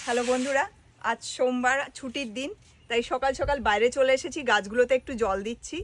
Hello বন্ধুরা, আজ সোমবার, ছুটির দিন, তাই সকাল সকাল বাইরে চলে এসেছি, গাছগুলোতে একটু জল দিচ্ছি।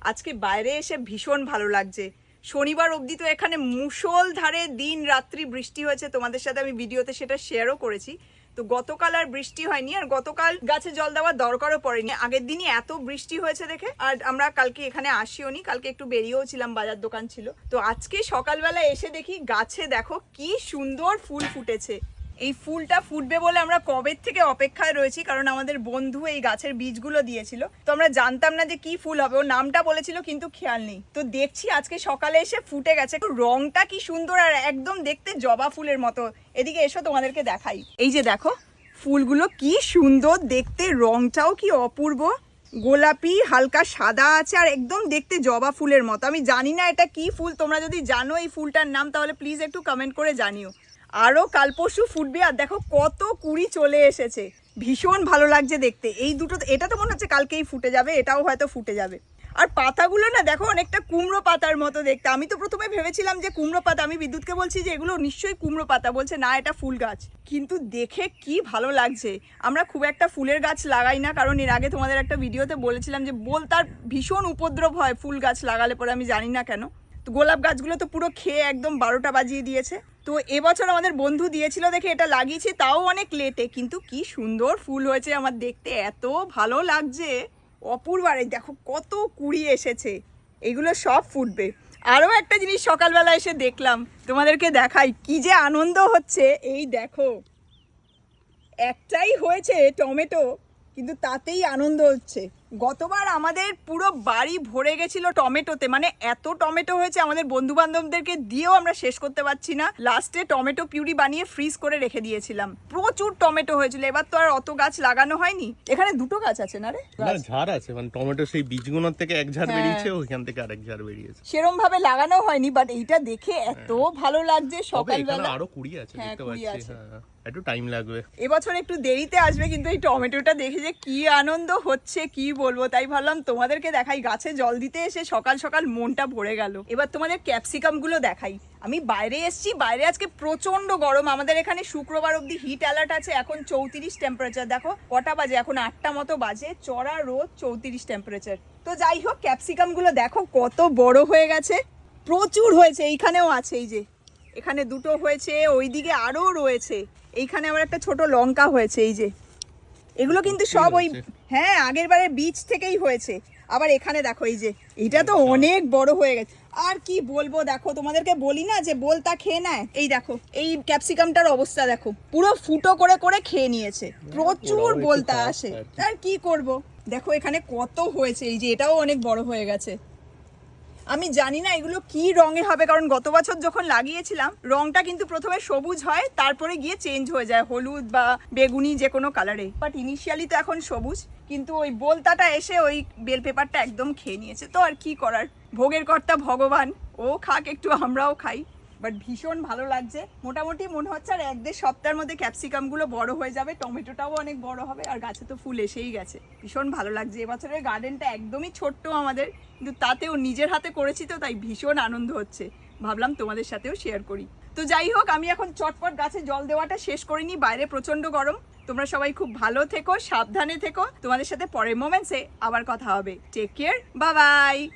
আজকে বাইরে এসে ভীষণ ভালো লাগছে। শনিবার অবধি তো এখানে মুষলধারে দিন রাত্রি বৃষ্টি হয়েছে, তোমাদের সাথে আমি ভিডিওতে সেটা শেয়ারও করেছি। তো গতকাল আর বৃষ্টি হয়নি, আর গতকাল গাছে জল দেওয়ার দরকারও পড়েনি। আগের দিনই এত বৃষ্টি হয়েছে দেখে আর আমরা কালকে এখানে আসিও নি, কালকে একটু বেরিয়েও ছিলাম, বাজার দোকান ছিল। তো আজকে সকালবেলা এসে দেখি গাছে দেখো কি সুন্দর ফুল ফুটেছে। এই ফুলটা ফুটবে বলে আমরা কবের থেকে অপেক্ষায় রয়েছি, কারণ আমাদের বন্ধু এই গাছের বীজগুলো দিয়েছিল। তো আমরা জানতাম না যে কি ফুল হবে, ও নামটা বলেছিল কিন্তু খেয়াল নেই। তো দেখছি আজকে সকালে এসে ফুটে গেছে। রংটা কি সুন্দর আর একদম দেখতে জবা ফুলের মতো। এদিকে এসো তোমাদেরকে দেখাই। এই যে দেখো ফুলগুলো কি সুন্দর দেখতে, রংটাও কি অপূর্ব, গোলাপি হালকা সাদা আছে আর একদম দেখতে জবা ফুলের মতো। আমি জানি না এটা কি ফুল, তোমরা যদি জানো এই ফুলটার নাম তাহলে প্লিজ একটু কমেন্ট করে জানিও। আরও কাল পরশু ফুটবে, আর দেখো কত কুড়ি চলে এসেছে, ভীষণ ভালো লাগছে দেখতে। এই দুটো, এটা তো মনে হচ্ছে কালকেই ফুটে যাবে, এটাও হয়তো ফুটে যাবে। আর পাতাগুলো না দেখো অনেকটা কুমড়ো পাতার মতো দেখতে। আমি তো প্রথমে ভেবেছিলাম যে কুমড়ো পাতা, আমি বিদ্যুৎকে বলছি যে এগুলো নিশ্চয়ই কুমড়ো পাতা, বলছে না এটা ফুল গাছ। কিন্তু দেখে কি ভালো লাগছে। আমরা খুব একটা ফুলের গাছ লাগাই না, কারণ এর আগে তোমাদের একটা ভিডিওতে বলেছিলাম যে তার ভীষণ উপদ্রব হয় ফুল গাছ লাগালে পরে, আমি জানি না কেন। তো গোলাপ গাছগুলো তো পুরো খেয়ে একদম 12টা বাজিয়ে দিয়েছে। তো এবছর আমাদের বন্ধু দিয়েছিল দেখে এটা লাগিয়েছি, তাও অনেক লেটে, কিন্তু কি সুন্দর ফুল হয়েছে। আমার দেখতে এত ভালো লাগছে, অপূর্ব। আর দেখো কত কুড়ি এসেছে, এগুলো সব ফুটবে। আরও একটা জিনিস সকালবেলা এসে দেখলাম, তোমাদেরকে দেখাই কি যে আনন্দ হচ্ছে। এই দেখো একটাই হয়েছে টমেটো, কিন্তু তাতেই আনন্দ হচ্ছে। গতবার আমাদের পুরো বাড়ি ভরে গেছিল টমেটোতে, মানে এত টমেটো হয়েছে আমাদের বন্ধু বান্ধবদেরকে দিয়েও আমরা শেষ করতে পারছি না। লাস্টে টমেটো পিউরি বানিয়ে ফ্রিজ করে রেখে দিয়েছিলাম, প্রচুর টমেটো হয়েছিল। এবার তো আর অত গাছ লাগানো হয়নি। এখানে দুটো গাছ আছে না রে, ঝাড় আছে, মানে টমেটো সেই বীজগুলোর থেকে এক ঝাড় বেরিয়েছে, ওইখান থেকে আরেক ঝাড় বেরিয়েছে। সেরকম ভাবে লাগানো হয়নি, বাট এইটা দেখে এত ভালো লাগছে সকালবেলা। আরো কুড়ি আছে দেখতে পাচ্ছি, একটু টাইম লাগবে। এবছর একটু দেরিতে আসবে, কিন্তু এই টমেটোটা দেখে যে কি আনন্দ হচ্ছে কি বলবো। তাই ভাবলাম তোমাদেরকে দেখাই, গাছে জল দিতে এসে সকাল সকাল মনটা ভরে গেল। এবার তোমাদের ক্যাপসিকাম গুলো দেখাই। আমি বাইরে এসেছি, বাইরে আজকে প্রচন্ড গরম। আমাদের এখানে শুক্রবার অব্দি হিট অ্যালার্ট আছে। এখন 34 টেম্পারেচার, দেখো কটা বাজে, এখন 8টা মতো বাজে, চড়া রোদ, 34 টেম্পারেচার। তো যাই হোক, ক্যাপসিকাম গুলো দেখো কত বড় হয়ে গেছে, প্রচুর হয়েছে। এইখানেও আছে, এই যে এখানে দুটো হয়েছে, ওইদিকে আরো রয়েছে। এইখানে আবার একটা ছোট লঙ্কা হয়েছে, এই যে এগুলো কিন্তু সব ওই হ্যাঁ আগের বারে বীজ থেকেই হয়েছে। আবার এখানে দেখো এই যে এইটা তো অনেক বড় হয়ে গেছে। আর কি বলবো, দেখো তোমাদেরকে বলি না যে বোলতা খেয়ে নেয়, এই দেখো এই ক্যাপসিকামটার অবস্থা দেখো, পুরো ফুটো করে করে খেয়ে নিয়েছে, প্রচুর বোলতা আসে। আর কি করব, দেখো এখানে কত হয়েছে, এই যে এটাও অনেক বড় হয়ে গেছে। আমি জানি না এগুলো কি রঙে হবে, কারণ গত বছর যখন লাগিয়েছিলাম রংটা কিন্তু প্রথমে সবুজ হয়, তারপরে গিয়ে চেঞ্জ হয়ে যায় হলুদ বা বেগুনি যে কোনো কালারে। বাট ইনিশিয়ালি তো এখন সবুজ, কিন্তু ওই বোলতাটা এসে ওই বেল পেপারটা একদম খেয়ে নিয়েছে। তো আর কি করার, ভোগের কর্তা ভগবান, ও খাক একটু, আমরাও খাই। বাট ভীষণ ভালো লাগছে। মোটামুটি মনে হচ্ছে আর 1-1.5 সপ্তাহের মধ্যে ক্যাপসিকামগুলো বড় হয়ে যাবে, টমেটোটাও অনেক বড় হবে, আর গাছে তো ফুল এসেই গেছে। ভীষণ ভালো লাগছে। এবছরের গার্ডেনটা একদমই ছোট্ট আমাদের, কিন্তু তাতেও নিজের হাতে করেছি তো তাই ভীষণ আনন্দ হচ্ছে। ভাবলাম তোমাদের সাথেও শেয়ার করি। তো যাই হোক, আমি এখন চটপট গাছে জল দেওয়াটা শেষ করিনি, বাইরে প্রচন্ড গরম। তোমরা সবাই খুব ভালো থেকো, সাবধানে থেকো। তোমাদের সাথে পরের মোমেন্টসে আবার কথা হবে। Take care, bye by.